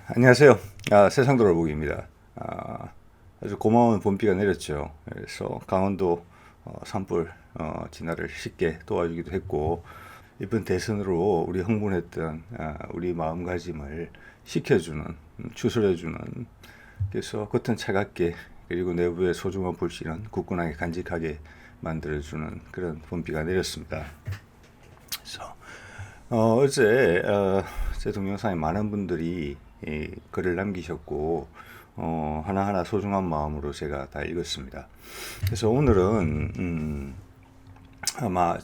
안녕하세요. 세상 돌아보기입니다. 아주 고마운 봄비가 내렸죠. 그래서 강원도 산불 진화를 쉽게 도와주기도 했고, 이번 대선으로 우리 흥분했던 우리 마음가짐을 식혀주는, 추스려주는, 그래서 겉은 차갑게 그리고 내부의 소중한 불씨는 굳건하게 간직하게 만들어주는 그런 봄비가 내렸습니다. 그래서 어제 제 동영상에 많은 분들이 글을 남기셨고 하나하나 소중한 마음으로 제가 다 읽었습니다. 그래서 오늘은 아마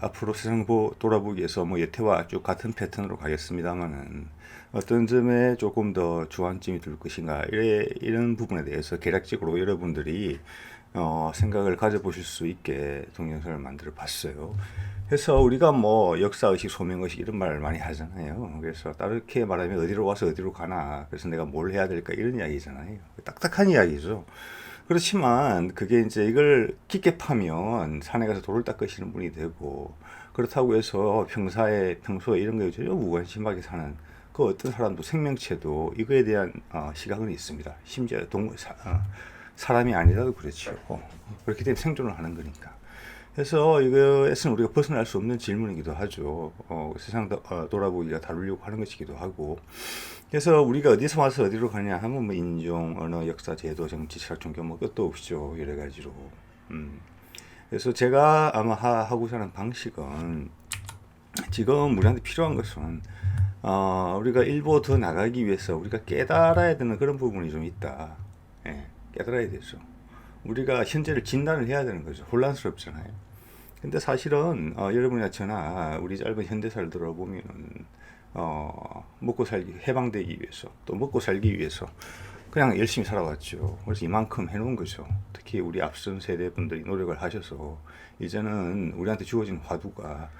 앞으로 세상 돌아보기에서 뭐 여태와 쭉 같은 패턴으로 가겠습니다만은 어떤 점에 조금 더 주안점이 들 것인가 이런 부분에 대해서 개략적으로 여러분들이 생각을 가져보실 수 있게 동영상을 만들어 봤어요. 그래서 우리가 뭐 역사의식, 소명의식 이런 말 많이 하잖아요. 그래서 다르게 말하면 어디로 와서 어디로 가나, 그래서 내가 뭘 해야 될까 이런 이야기잖아요. 딱딱한 이야기죠. 그렇지만 그게 이제 이걸 깊게 파면 산에 가서 돌을 닦으시는 분이 되고, 그렇다고 해서 평소에 이런 거에 전혀 무관심하게 사는 그 어떤 사람도, 생명체도 이거에 대한 시각은 있습니다. 심지어 사람이 아니라도 그렇죠. 그렇기 때문에 생존을 하는 거니까. 그래서 이거에서는 우리가 벗어날 수 없는 질문이기도 하죠. 세상 돌아보기가 다루려고 하는 것이기도 하고. 그래서 우리가 어디서 와서 어디로 가냐 하면 뭐 인종, 언어, 역사, 제도, 정치, 철학, 종교 뭐 끝도 없죠. 여러 가지로. 그래서 제가 아마 하고자 하는 방식은, 지금 우리한테 필요한 것은 우리가 일보 더 나가기 위해서 우리가 깨달아야 되는 그런 부분이 좀 있다. 예, 깨달아야 되죠. 우리가 현재를 진단을 해야 되는 거죠. 혼란스럽잖아요. 근데 사실은 여러분이나 저나 우리 짧은 현대사를 들어보면 먹고 살기, 해방되기 위해서, 또 먹고 살기 위해서 그냥 열심히 살아왔죠. 그래서 이만큼 해놓은 거죠. 특히 우리 앞선 세대 분들이 노력을 하셔서 이제는 우리한테 주어진 화두가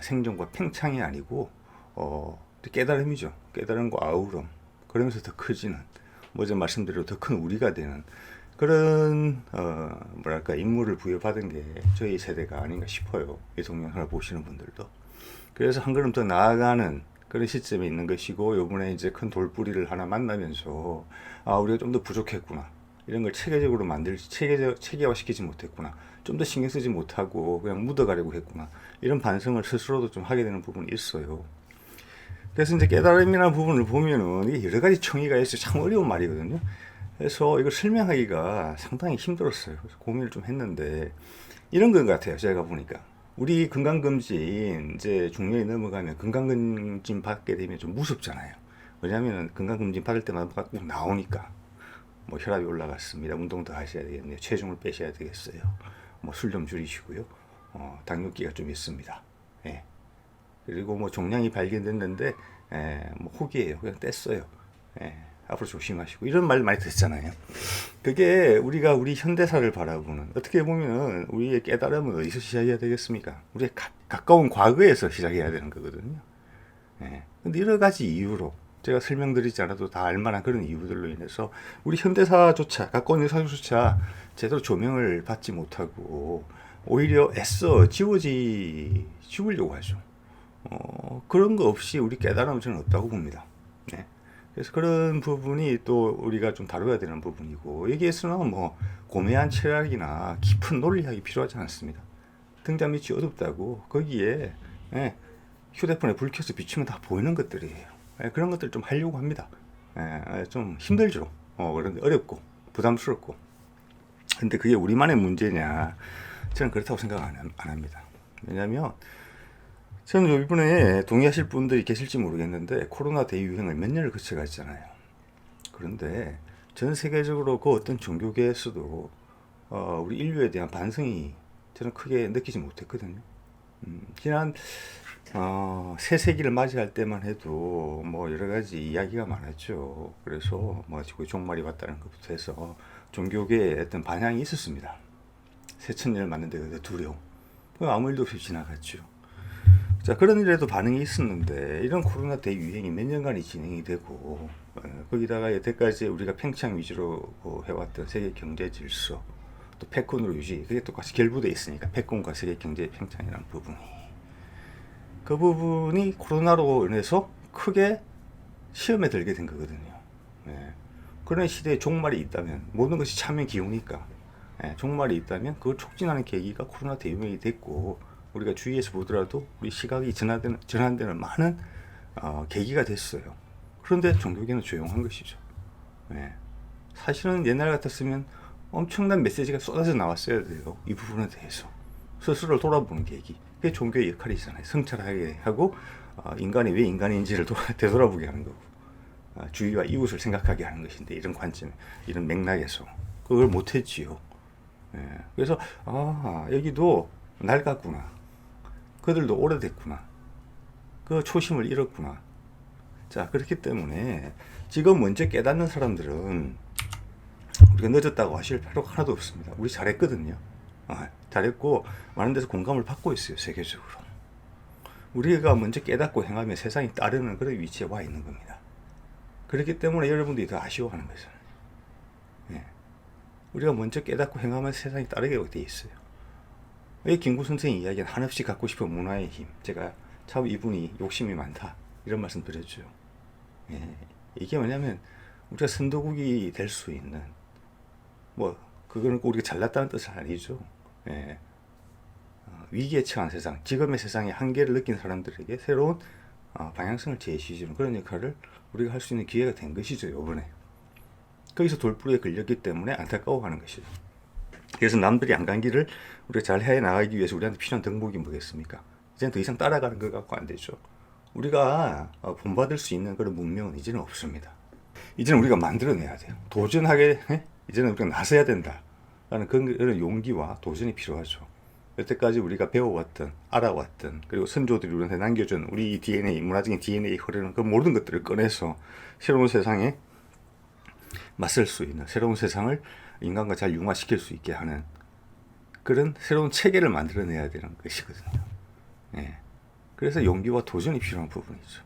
생존과 팽창이 아니고 깨달음이죠. 깨달음과 아우름. 그러면서 더 커지는, 뭐제 말씀드린 더 큰 우리가 되는 그런 뭐랄까 임무를 부여받은 게 저희 세대가 아닌가 싶어요. 이 동영상을 보시는 분들도. 그래서 한 걸음 더 나아가는 그런 시점에 있는 것이고, 요번에 이제 큰 돌뿌리를 하나 만나면서 우리가 좀 더 부족했구나, 이런 걸 체계적으로 체계화시키지 못했구나, 좀 더 신경 쓰지 못하고 그냥 묻어가려고 했구나, 이런 반성을 스스로도 좀 하게 되는 부분이 있어요. 그래서 이제 깨달음이라는 부분을 보면은 이게 여러 가지 청의가 있어요. 참 어려운 말이거든요. 그래서 이걸 설명하기가 상당히 힘들었어요. 그래서 고민을 좀 했는데 이런 것 같아요. 제가 보니까 우리 건강검진 이제 중년이 넘어가면 건강검진 받게 되면 좀 무섭잖아요. 왜냐하면 건강검진 받을 때마다 꼭 나오니까 뭐 혈압이 올라갔습니다, 운동 더 하셔야 되겠네요, 체중을 빼셔야 되겠어요, 뭐 술 좀 줄이시고요, 당뇨기가 좀 있습니다. 예. 그리고 뭐 종양이 발견됐는데 뭐 혹이에요, 그냥 뗐어요. 예. 앞으로 조심하시고 이런 말 많이 듣잖아요. 그게 우리가 우리 현대사를 바라보는, 어떻게 보면 우리의 깨달음은 어디서 시작해야 되겠습니까? 우리의 가까운 과거에서 시작해야 되는 거거든요. 예. 근데 여러 가지 이유로, 제가 설명드리지 않아도 다 알만한 그런 이유들로 인해서 우리 현대사조차, 가까운 역사조차 제대로 조명을 받지 못하고 오히려 애써 지우려고 하죠. 그런 거 없이 우리 깨달음은 저는 없다고 봅니다. 네. 그래서 그런 부분이 또 우리가 좀 다뤄야 되는 부분이고, 여기에서는 뭐 고매한 철학이나 깊은 논리학이 필요하지 않습니다. 등잔 밑이 어둡다고 거기에 휴대폰에 불 켜서 비추면 다 보이는 것들이에요. 그런 것들 좀 하려고 합니다. 좀 힘들죠. 그런데 어렵고 부담스럽고. 근데 그게 우리만의 문제냐? 저는 그렇다고 생각 안 합니다. 왜냐하면 저는 이번에 동의하실 분들이 계실지 모르겠는데 코로나 대유행을 몇 년을 거쳐갔잖아요. 그런데 전 세계적으로 그 어떤 종교계에서도 우리 인류에 대한 반성이 저는 크게 느끼지 못했거든요. 지난 새 세기를 맞이할 때만 해도 뭐 여러 가지 이야기가 많았죠. 그래서 뭐 종말이 왔다는 것부터 해서 종교계에 어떤 반향이 있었습니다. 새천년을 맞는데 두려움. 아무 일도 없이 지나갔죠. 자, 그런 일에도 반응이 있었는데 이런 코로나 대유행이 몇 년간이 진행이 되고, 거기다가 여태까지 우리가 팽창 위주로 해왔던 세계 경제 질서, 또 패권으로 유지, 그게 똑같이 결부되어 있으니까 패권과 세계 경제 팽창이라는 부분이, 그 부분이 코로나로 인해서 크게 시험에 들게 된 거거든요. 예. 그런 시대에 종말이 있다면 모든 것이 참여 기우니까 종말이 있다면 그걸 촉진하는 계기가 코로나 대유행이 됐고 우리가 주위에서 보더라도 우리 시각이 전환되는 많은 계기가 됐어요. 그런데 종교계는 조용한 것이죠. 예. 사실은 옛날 같았으면 엄청난 메시지가 쏟아져 나왔어야 돼요. 이 부분에 대해서 스스로를 돌아보는 계기. 그게 종교의 역할이잖아요. 성찰하게 하고 인간이 왜 인간인지를 되돌아보게 하는 거고 주위와 이웃을 생각하게 하는 것인데 이런 관점, 이런 맥락에서 그걸 못했지요. 예. 그래서 여기도 낡았구나. 그들도 오래됐구나. 그 초심을 잃었구나. 자, 그렇기 때문에 지금 먼저 깨닫는 사람들은 우리가 늦었다고 하실 필요가 하나도 없습니다. 우리 잘했거든요. 잘했고 많은 데서 공감을 받고 있어요. 세계적으로. 우리가 먼저 깨닫고 행하면 세상이 따르는 그런 위치에 와 있는 겁니다. 그렇기 때문에 여러분들이 더 아쉬워하는 거죠. 예. 우리가 먼저 깨닫고 행하면 세상이 따르게 돼 있어요. 왜 김구 선생의 이야기는 한없이 갖고 싶은 문화의 힘. 제가 참 이분이 욕심이 많다. 이런 말씀 드렸죠. 예. 이게 뭐냐면 우리가 선도국이 될 수 있는 그거는 꼭 우리가 잘났다는 뜻은 아니죠. 예. 위기에 처한 세상, 지금의 세상의 한계를 느낀 사람들에게 새로운 방향성을 제시해주는 그런 역할을 우리가 할 수 있는 기회가 된 것이죠. 이번에 거기서 돌부리에 걸렸기 때문에 안타까워하는 것이죠. 그래서 남들이 안 간 길을 우리가 잘 해나가기 위해서 우리한테 필요한 덕목이 뭐겠습니까? 이제는 더 이상 따라가는 것 갖고 안 되죠. 우리가 본받을 수 있는 그런 문명은 이제는 없습니다. 이제는 우리가 만들어내야 돼요. 도전하게 이제는 우리가 나서야 된다라는 그런 용기와 도전이 필요하죠. 여태까지 우리가 배워왔던, 알아왔던, 그리고 선조들이 우리한테 남겨준 우리 DNA, 문화적인 DNA 흐르는 그 모든 것들을 꺼내서 새로운 세상에 맞설 수 있는, 새로운 세상을 인간과 잘 융화시킬 수 있게 하는 그런 새로운 체계를 만들어내야 되는 것이거든요. 예. 그래서 용기와 도전이 필요한 부분이죠.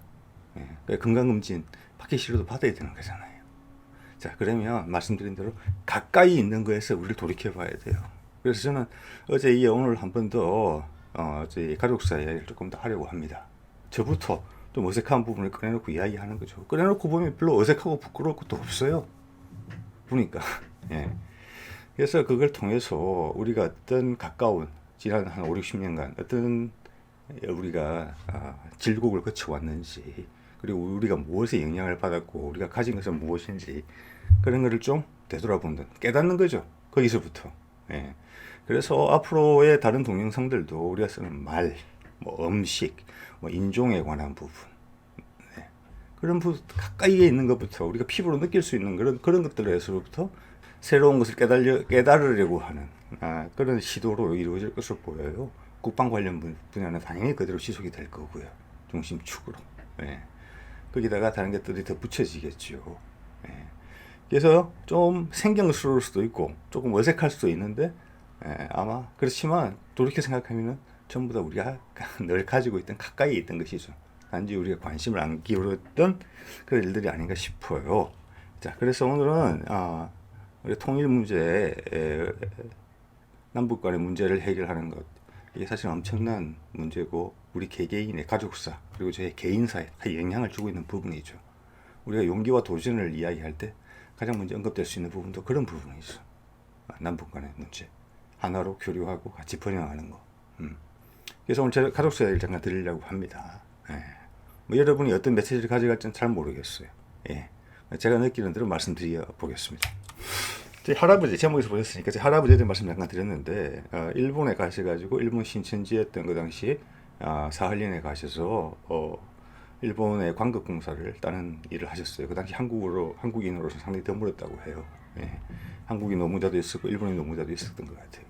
예. 그러니까 건강검진 받기 싫어도 받아야 되는 거잖아요. 자, 그러면 말씀드린 대로 가까이 있는 거에서 우리를 돌이켜 봐야 돼요. 그래서 저는 어제 이어 오늘 한 번 더 저희 가족사 이야기를 조금 더 하려고 합니다. 저부터 좀 어색한 부분을 꺼내놓고 이야기하는 거죠. 꺼내놓고 보면 별로 어색하고 부끄러울 것도 없어요. 보니까. 예. 그래서 그걸 통해서 우리가 어떤 가까운 지난 한 5, 60년간 어떤 우리가 질곡을 거쳐왔는지, 그리고 우리가 무엇에 영향을 받았고 우리가 가진 것은 무엇인지 그런 거를 좀 되돌아본다, 깨닫는 거죠. 거기서부터. 예. 그래서 앞으로의 다른 동영상들도 우리가 쓰는 말, 음식, 인종에 관한 부분, 네. 그런 부분 가까이에 있는 것부터 우리가 피부로 느낄 수 있는 그런 것들에서부터 새로운 것을 깨달으려고 하는 그런 시도로 이루어질 것으로 보여요. 국방 관련 분야는 당연히 그대로 지속이 될 거고요. 중심축으로. 예. 거기다가 다른 것들이 더 붙여지겠죠. 예. 그래서 좀 생경스러울 수도 있고 조금 어색할 수도 있는데 아마 그렇지만 돌이켜 생각하면은 전부 다 우리가 늘 가지고 있던, 가까이 있던 것이죠. 단지 우리가 관심을 안 기울였던 그런 일들이 아닌가 싶어요. 자, 그래서 오늘은 우리 통일 문제, 남북 간의 문제를 해결하는 것, 이게 사실 엄청난 문제고 우리 개개인의 가족사 그리고 저희 개인사에 영향을 주고 있는 부분이죠. 우리가 용기와 도전을 이야기할 때 가장 먼저 언급될 수 있는 부분도 그런 부분이죠. 남북 간의 문제, 하나로 교류하고 같이 번영하는 거. 그래서 오늘 제가 가족사 얘기를 잠깐 드리려고 합니다. 예. 여러분이 어떤 메시지를 가져갈지는 잘 모르겠어요. 예. 제가 느끼는 대로 말씀드려 보겠습니다. 제 할아버지, 제목에서 보셨으니까 제 할아버지에 대한 말씀 잠깐 드렸는데 일본에 가셔가지고 일본 신천지였던 그 당시 사할린에 가셔서 일본의 광극공사를 따는 일을 하셨어요. 그 당시 한국인으로서 상당히 드물었다고 해요. 예. 한국인 노무자도 있었고 일본인 노무자도 있었던 것 같아요.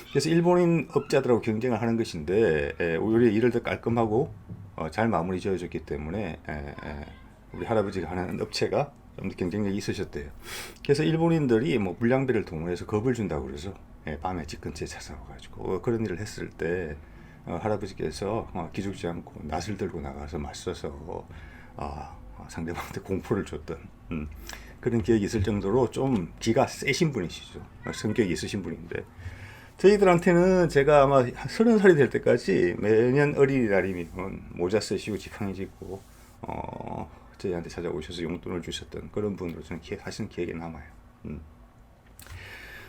그래서 일본인 업자들하고 경쟁을 하는 것인데 오히려 일을 더 깔끔하고 잘 마무리 지어졌기 때문에 우리 할아버지가 하는 업체가 좀 더 경쟁력이 있으셨대요. 그래서 일본인들이 불량배를 동원해서 겁을 준다고 그래서 밤에 집 근처에 찾아와가지고 그런 일을 했을 때 할아버지께서 기죽지 않고 낫을 들고 나가서 맞서서 상대방한테 공포를 줬던 그런 기억이 있을 정도로 좀 기가 세신 분이시죠. 성격이 있으신 분인데 저희들한테는 제가 아마 30살이 될 때까지 매년 어린이날이면 모자 쓰시고 지팡이 짚고 저희한테 찾아오셔서 용돈을 주셨던 그런 분으로 저는 사실은 기억에 남아요.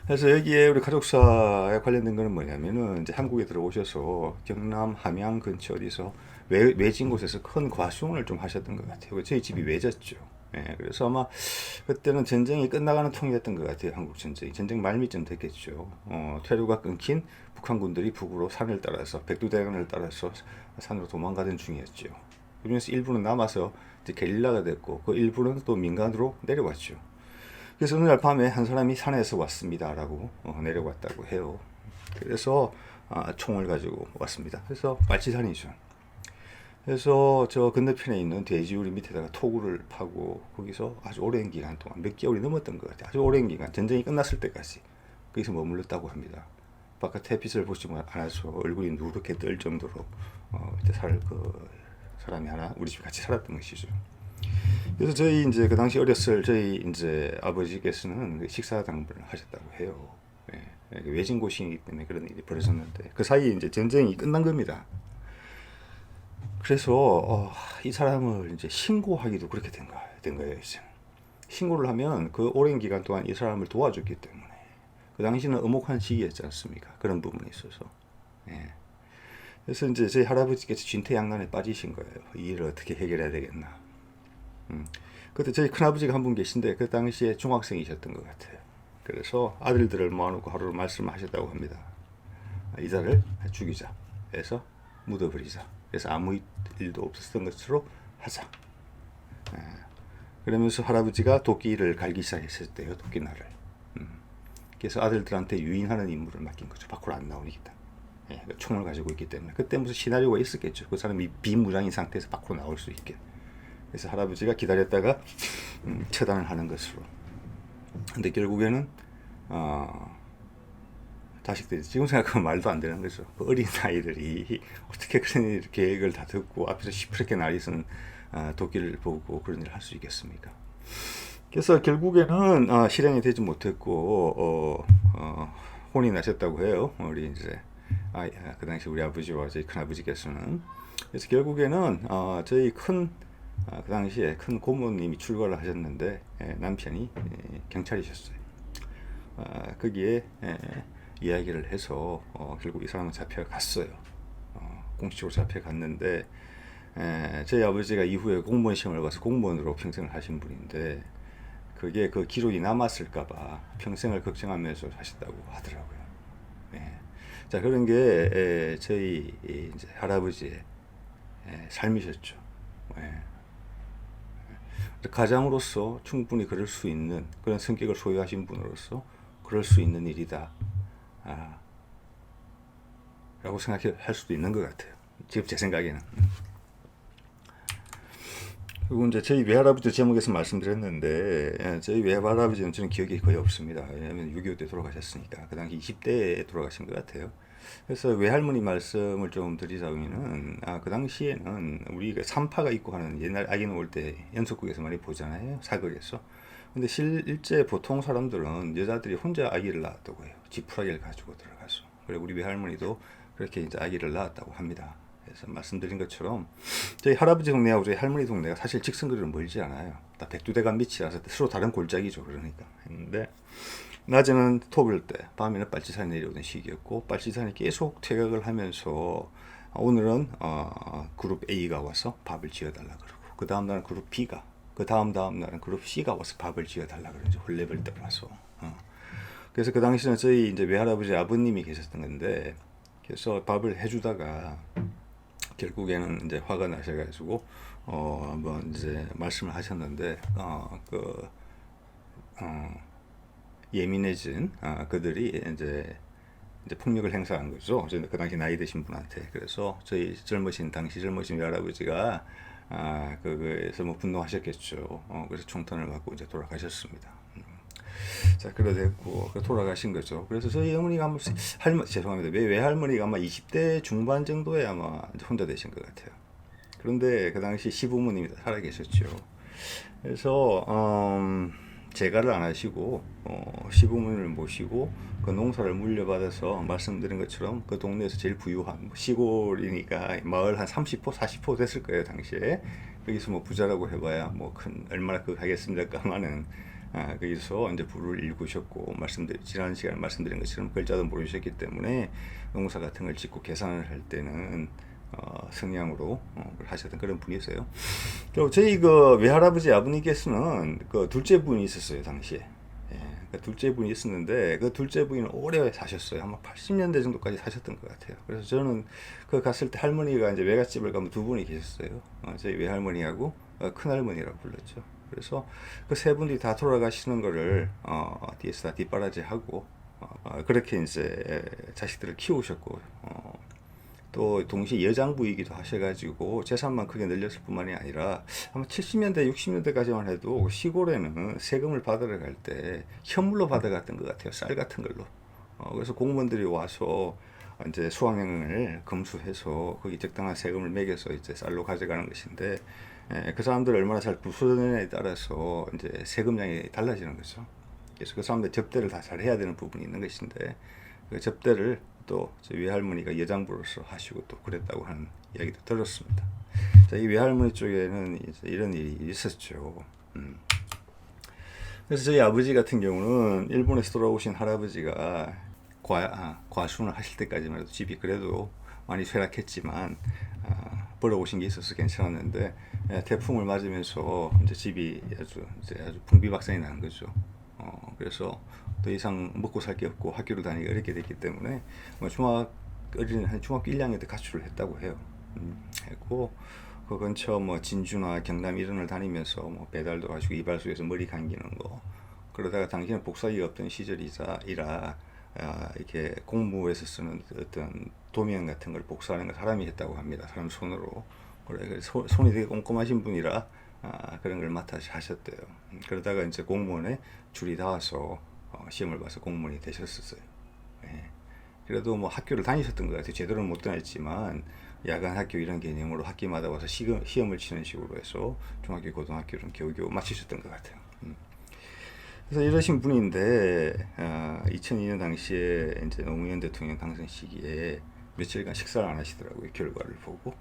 그래서 여기에 우리 가족사에 관련된 거는 뭐냐면은 이제 한국에 들어오셔서 경남 함양 근처 어디서 외진 곳에서 큰 과수원을 좀 하셨던 것 같아요. 저희 집이 외졌죠. 예, 그래서 아마 그때는 전쟁이 끝나가는 통이었던 것 같아요. 한국 전쟁이. 전쟁 말미쯤 됐겠죠. 퇴로가 끊긴 북한군들이 북으로 산을 따라서 백두대간을 따라서 산으로 도망가던 중이었죠. 그중에서 일부는 남아서 이제 게릴라가 됐고 그 일부는 또 민간으로 내려왔죠. 그래서 어느 날 밤에 한 사람이 산에서 왔습니다라고 내려왔다고 해요. 그래서 총을 가지고 왔습니다. 그래서 빨치산이죠. 그래서 저 건너편에 있는 돼지우리 밑에다가 토구를 파고 거기서 아주 오랜 기간 동안 몇 개월이 넘었던 것 같아요. 아주 오랜 기간 전쟁이 끝났을 때까지 거기서 머물렀다고 합니다. 바깥 햇빛을 보지 않아서 얼굴이 누렇게 뜰 정도로 그때 그 사람이 하나 우리 집 같이 살았던 것이죠. 그래서 저희 이제 그 당시 어렸을 저희 이제 아버지께서는 식사 당번을 하셨다고 해요. 예, 외진 곳이기 때문에 그런 일이 벌어졌는데 그 사이에 이제 전쟁이 끝난 겁니다. 그래서 이 사람을 이제 신고하기도 그렇게 된 거예요. 이제 신고를 하면 그 오랜 기간 동안 이 사람을 도와줬기 때문에 그 당시는 엄혹한 시기였지 않습니까? 그런 부분이 있어서. 예. 그래서 이제 저희 할아버지께서 진퇴양난에 빠지신 거예요. 이 일을 어떻게 해결해야 되겠나. 그때 저희 큰아버지가 한 분 계신데 그 당시에 중학생이셨던 것 같아요. 그래서 아들들을 모아놓고 하루를 말씀하셨다고 합니다. 이자를 죽이자 해서 묻어버리자. 그래서 아무 일도 없었던 것으로 하자. 그러면서 할아버지가 도끼를 갈기 시작했을 때요. 도끼날을. 그래서 아들들한테 유인하는 임무를 맡긴 거죠. 밖으로 안 나오니까. 예, 총을 가지고 있기 때문에. 그때 무슨 시나리오가 있었겠죠. 그 사람이 비무장인 상태에서 밖으로 나올 수 있게. 그래서 할아버지가 기다렸다가 처단을 하는 것으로. 근데 결국에는 자식들이 지금 생각하면 말도 안 되는 거죠. 그 어린 아이들이 어떻게 그런 일 계획을 다 듣고 앞에서 시퍼렇게 날이 쓴 도끼를 보고 그런 일을 할 수 있겠습니까? 그래서 결국에는 실행이 되지 못했고 혼이 나셨다고 해요. 우리 이제 그 당시 우리 아버지와 저희 큰 아버지께서는. 그래서 결국에는 저희 그 당시에 큰 고모님이 출가를 하셨는데 남편이 경찰이셨어요. 거기에 이야기를 해서 결국 이 사람은 잡혀갔어요. 공식적으로 잡혀갔는데 저희 아버지가 이후에 공무원 시험을 봐서 공무원으로 평생을 하신 분인데 그게 그 기록이 남았을까봐 평생을 걱정하면서 하셨다고 하더라고요. 자, 그런 게 저희 이제 할아버지의 삶이셨죠. 가장으로서 충분히 그럴 수 있는 그런 성격을 소유하신 분으로서 그럴 수 있는 일이다 라고 생각할 수도 있는 것 같아요. 지금 제 생각에는. 그리고 이제 저희 외할아버지 제목에서 말씀드렸는데 저희 외할아버지는 저는 기억이 거의 없습니다. 왜냐하면 6.25 때 돌아가셨으니까 그 당시 20대에 돌아가신 것 같아요. 그래서 외할머니 말씀을 좀 드리자면은 그 당시에는 우리가 산파가 있고 하는 옛날 아기 놓을 때 연속극에서 많이 보잖아요. 사극에서. 근데 실제 보통 사람들은 여자들이 혼자 아기를 낳았다고 해요. 지푸라기를 가지고 들어가서. 그리고 우리 외할머니도 그렇게 이제 아기를 낳았다고 합니다. 그래서 말씀드린 것처럼 저희 할아버지 동네하고 저희 할머니 동네가 사실 직선거리로 멀지 않아요. 다 백두대간 밑이라서 서로 다른 골짜기죠. 그러니까 했는데 낮에는 토벌 때, 밤에는 빨치산이 내려오던 시기였고 빨치산이 계속 퇴각을 하면서 오늘은 그룹 A가 와서 밥을 지어달라 그러고 그 다음 날은 그룹 B가 그 다음 날은 그룹 C가 와서 밥을 지어달라 그러죠. 홀레벌 때라서. 그래서 그 당시는 저희 이제 외할아버지 아버님이 계셨던 건데 그래서 밥을 해주다가 결국에는 이제 화가 나셔가지고 한번 이제 말씀을 하셨는데 예민해진 그들이 이제 폭력을 행사한 거죠. 그 당시 나이 드신 분한테. 그래서 저희 당시 젊으신 외할아버지가 그거에서 뭐 분노하셨겠죠. 그래서 총탄을 받고 이제 돌아가셨습니다. 자, 그러됐고 돌아가신 거죠. 그래서 저희 어머니가 아마 죄송합니다. 외할머니가 아마 20대 중반 정도에 아마 혼자 되신 것 같아요. 그런데 그 당시 시부모님이 살아 계셨죠. 그래서 재가를 안 하시고 시부모님을 모시고 그 농사를 물려받아서 말씀드린 것처럼 그 동네에서 제일 부유한 뭐 시골이니까 마을 한 30호 40호 됐을 거예요 당시에. 거기서 뭐 부자라고 해봐야 뭐 큰 얼마나 그 하겠습니까마는 거기서 이제 부를 일구셨고 지난 시간에 말씀드린 것처럼 글자도 모르셨기 때문에 농사 같은 걸 짓고 계산을 할 때는 성량으로 하셨던 그런 분이세요. 그리고 저희 그 외할아버지 아버님께서는 그 둘째 분이 있었어요 당시에. 예, 그 둘째 분이 있었는데 그 둘째 분이 오래 사셨어요. 아마 80년대 정도까지 사셨던 것 같아요. 그래서 저는 그 갔을 때 할머니가 이제 외갓집을 가면 두 분이 계셨어요. 저희 외할머니하고 큰할머니라고 불렀죠. 그래서 그 세 분이 다 돌아가시는 거를 뒤에서 다 뒷바라지하고 그렇게 이제 자식들을 키우셨고 또 동시에 여장부이기도 하셔가지고 재산만 크게 늘렸을 뿐만이 아니라 아마 70년대 60년대까지만 해도 시골에는 세금을 받으러 갈 때 현물로 받아갔던 것 같아요. 쌀 같은 걸로. 그래서 공무원들이 와서 이제 수확량을 검수해서 거기 적당한 세금을 매겨서 이제 쌀로 가져가는 것인데 그 사람들 얼마나 잘 부수느냐에 따라서 이제 세금량이 달라지는 거죠. 그래서 그 사람들 접대를 다 잘 해야 되는 부분이 있는 것인데 그 접대를 또 외할머니가 여장부로서 하시고 또 그랬다고 하는 이야기도 들었습니다. 자, 이 외할머니 쪽에는 이제 이런 일이 있었죠. 그래서 저희 아버지 같은 경우는 일본에서 돌아오신 할아버지가 과순을 하실 때까지만 해도 집이 그래도 많이 쇠락했지만 벌어오신 게 있어서 괜찮았는데 태풍을 맞으면서 이제 집이 아주 풍비박산이 나는 거죠. 그래서 더 이상 먹고 살 게 없고 학교를 다니기 어렵게 됐기 때문에 뭐 중학교 1학년 때 가출을 했다고 해요. 했고 그 근처 뭐 진주나 경남 이런 걸 다니면서 뭐 배달도 하시고 이발소에서 머리 감기는 거 그러다가 당시에는 복사기가 없던 시절이라 이렇게 공무에서 쓰는 어떤 도면 같은 걸 복사하는 걸 사람이 했다고 합니다. 사람 손으로. 그래 손이 되게 꼼꼼하신 분이라 그런 걸 맡아서 하셨대요. 그러다가 이제 공무원에 줄이 닿아서 시험을 봐서 공무원이 되셨었어요. 예. 그래도 뭐 학교를 다니셨던 것 같아요. 제대로는 못 다녔지만 야간 학교 이런 개념으로 학기마다 와서 시험을 치는 식으로 해서 중학교, 고등학교는 겨우겨우 마치셨던 것 같아요. 그래서 이러신 분인데 2002년 당시에 이제 노무현 대통령 당선 시기에 며칠간 식사를 안 하시더라고요. 결과를 보고.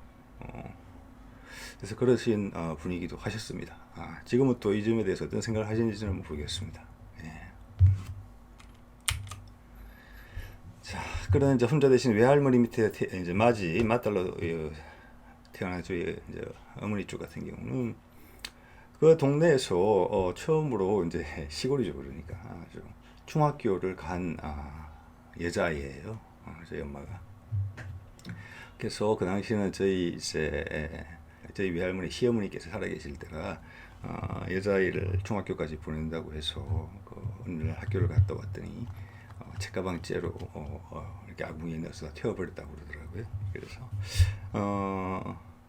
그래서 그러신 분이기도 하셨습니다. 지금은 또 이 점에 대해서 어떤 생각을 하시는지는 모르겠습니다. 예. 자, 그런 이제 혼자 되신 외할머니 밑에 이제 맏딸로 태어난 저희 이제 어머니 쪽 같은 경우는 그 동네에서 처음으로 이제 시골이죠. 그러니까 아주 중학교를 간 여자아이예요. 저희 엄마가. 그래서 그 당시에는 저희 외할머니 시어머니께서 살아계실 때가 여자아이를 중학교까지 보낸다고 해서 그 어느 날 학교를 갔다 왔더니 책가방째로 이렇게 아궁이에 넣어서 태워버렸다고 그러더라고요.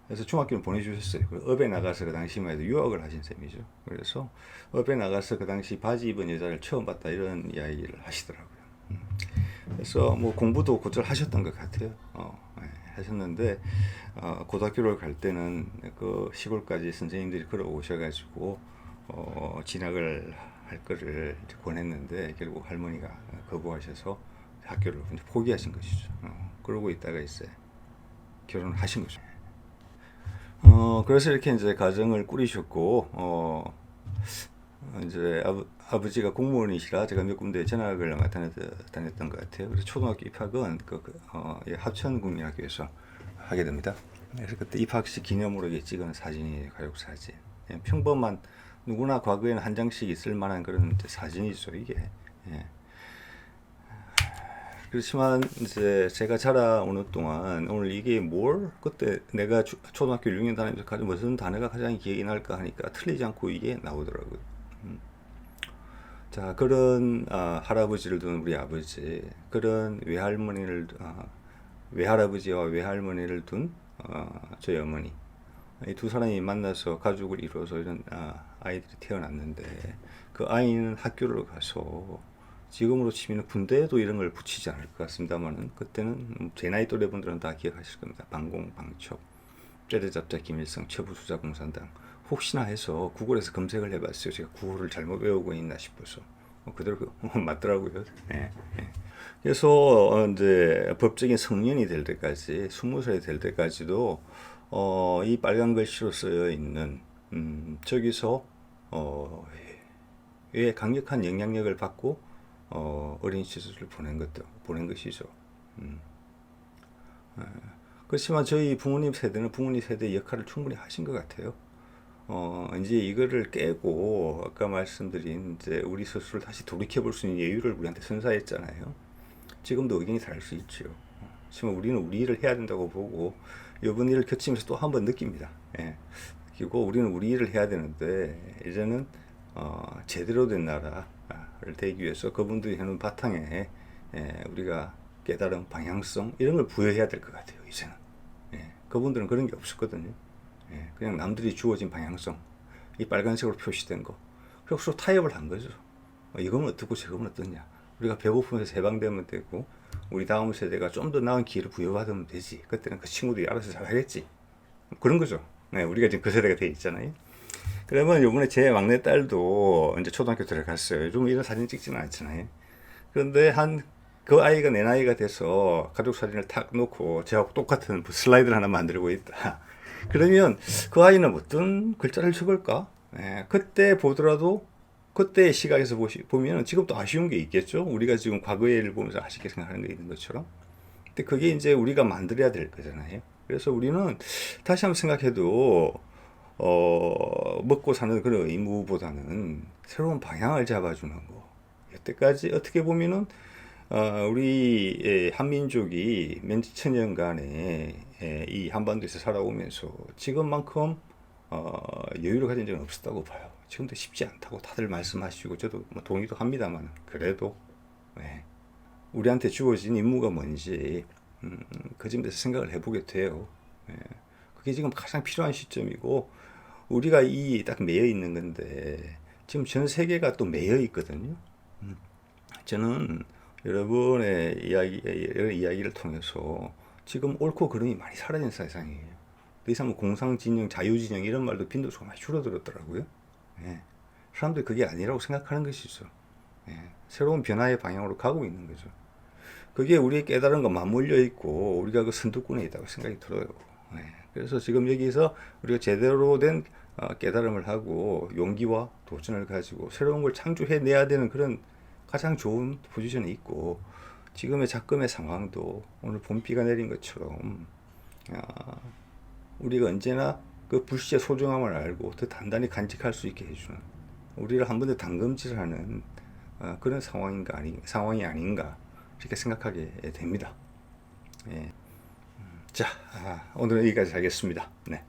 그래서 중학교를 보내주셨어요. 업에 나가서 그 당시만 해도 유학을 하신 셈이죠. 그래서 업에 나가서 그 당시 바지 입은 여자를 처음 봤다 이런 이야기를 하시더라고요. 그래서 뭐 공부도 곧잘 하셨던 것 같아요. 하셨는데 고등학교를 갈 때는 그 시골까지 선생님들이 걸어오셔가지고 진학을 할 거를 권했는데 결국 할머니가 거부하셔서 학교를 포기하신 것이죠. 그러고 있다가 이제 결혼을 하신 거죠. 그래서 이렇게 이제 가정을 꾸리셨고 이제 아버지가 공무원이시라 제가 몇 군데 전학을 다녔던 것 같아요. 그래서 초등학교 입학은 합천국민학교에서 하게 됩니다. 그래서 그때 입학식 기념으로 찍은 사진이 가족 사진. 평범한 누구나 과거에는 한 장씩 있을 만한 그런 사진이죠 이게. 예. 그렇지만 이제 제가 자라오는 동안 오늘 이게 그때 내가 초등학교 6년 다니면서 가장 무슨 단어가 가장 기억이 날까 하니까 틀리지 않고 이게 나오더라고요. 자, 그런 할아버지를 둔 우리 아버지, 그런 외할아버지와 외할머니를 둔 저희 어머니, 이 두 사람이 만나서 가족을 이루어서 이런 아이들이 태어났는데 그 아이는 학교를 가서 지금으로 치면 군대에도 이런 걸 붙이지 않을 것 같습니다만은 그때는 제 나이 또래 분들은 다 기억하실 겁니다. 방공, 방첩, 쩌레잡자, 김일성, 처부수자 공산당, 혹시나 해서 구글에서 검색을 해봤어요. 제가 구글을 잘못 외우고 있나 싶어서 그대로 맞더라고요. 예, 예. 그래서 이제 법적인 성년이 될 때까지 20살이 될 때까지도 이 빨간 글씨로 쓰여 있는 저기서 왜 강력한 영향력을 받고 어린 시절을 보낸 것이죠. 그렇지만 저희 부모님 세대는 부모님 세대의 역할을 충분히 하신 것 같아요. 이제 이거를 깨고 아까 말씀드린 이제 우리 스스로 다시 돌이켜 볼 수 있는 여유를 우리한테 선사했잖아요. 지금도 의견이 다를 수 있죠. 지금 우리는 우리 일을 해야 된다고 보고 이번 일을 겪으면서 또 한 번 느낍니다. 예. 그리고 우리는 우리 일을 해야 되는데 이제는 제대로 된 나라를 되기 위해서 그분들이 해놓은 바탕에 우리가 깨달음, 방향성 이런 걸 부여해야 될 것 같아요. 이제는 그분들은 그런 게 없었거든요. 그냥 남들이 주어진 방향성, 이 빨간색으로 표시된 거, 그래서 타협을 한 거죠. 이거는 어떻고 저거는 어떠냐. 우리가 배고프면서 해방되면 되고 우리 다음 세대가 좀 더 나은 기회를 부여받으면 되지. 그때는 그 친구들이 알아서 잘하겠지. 그런 거죠. 우리가 지금 그 세대가 돼 있잖아요. 그러면 요번에 제 막내 딸도 이제 초등학교 들어갔어요. 요즘 이런 사진 찍지는 않잖아요. 그런데 그 아이가 내 나이가 돼서 가족 사진을 탁 놓고 저하고 똑같은 슬라이드를 하나 만들고 있다. 그러면 그 아이는 어떤 글자를 적을까? 그때 보더라도 그때의 시각에서 보면 지금 또 아쉬운 게 있겠죠. 우리가 지금 과거의 일을 보면서 아쉽게 생각하는 게 있는 것처럼. 근데 그게 이제 우리가 만들어야 될 거잖아요. 그래서 우리는 다시 한번 생각해도 먹고 사는 그런 의무보다는 새로운 방향을 잡아주는 거. 여태까지 어떻게 보면은 우리 한민족이 몇천 년간의 이 한반도에서 살아오면서 지금만큼 여유를 가진 적은 없었다고 봐요. 지금도 쉽지 않다고 다들 말씀하시고 저도 뭐 동의도 합니다만 그래도 우리한테 주어진 임무가 뭔지 그 점에서 생각을 해보게 돼요. 그게 지금 가장 필요한 시점이고 우리가 이 딱 매여 있는 건데 지금 전 세계가 또 매여 있거든요. 저는 여러분의 이야기를 통해서 지금 옳고 그름이 많이 사라진 세상이에요. 더 이상 뭐 공상진영, 자유진영 이런 말도 빈도수가 많이 줄어들었더라고요. 사람들이 그게 아니라고 생각하는 것이죠. 새로운 변화의 방향으로 가고 있는 거죠. 그게 우리의 깨달은 거 맞물려 있고 우리가 그 선두권에 있다고 생각이 들어요. 그래서 지금 여기서 우리가 제대로 된 깨달음을 하고 용기와 도전을 가지고 새로운 걸 창조해내야 되는 그런 가장 좋은 포지션에 있고 지금의 작금의 상황도 오늘 봄비가 내린 것처럼 우리가 언제나 그 불씨의 소중함을 알고 더 단단히 간직할 수 있게 해주는 우리를 한 번 더 당금질하는 그런 상황이 아닌가 이렇게 생각하게 됩니다. 자, 오늘은 여기까지 하겠습니다. 네.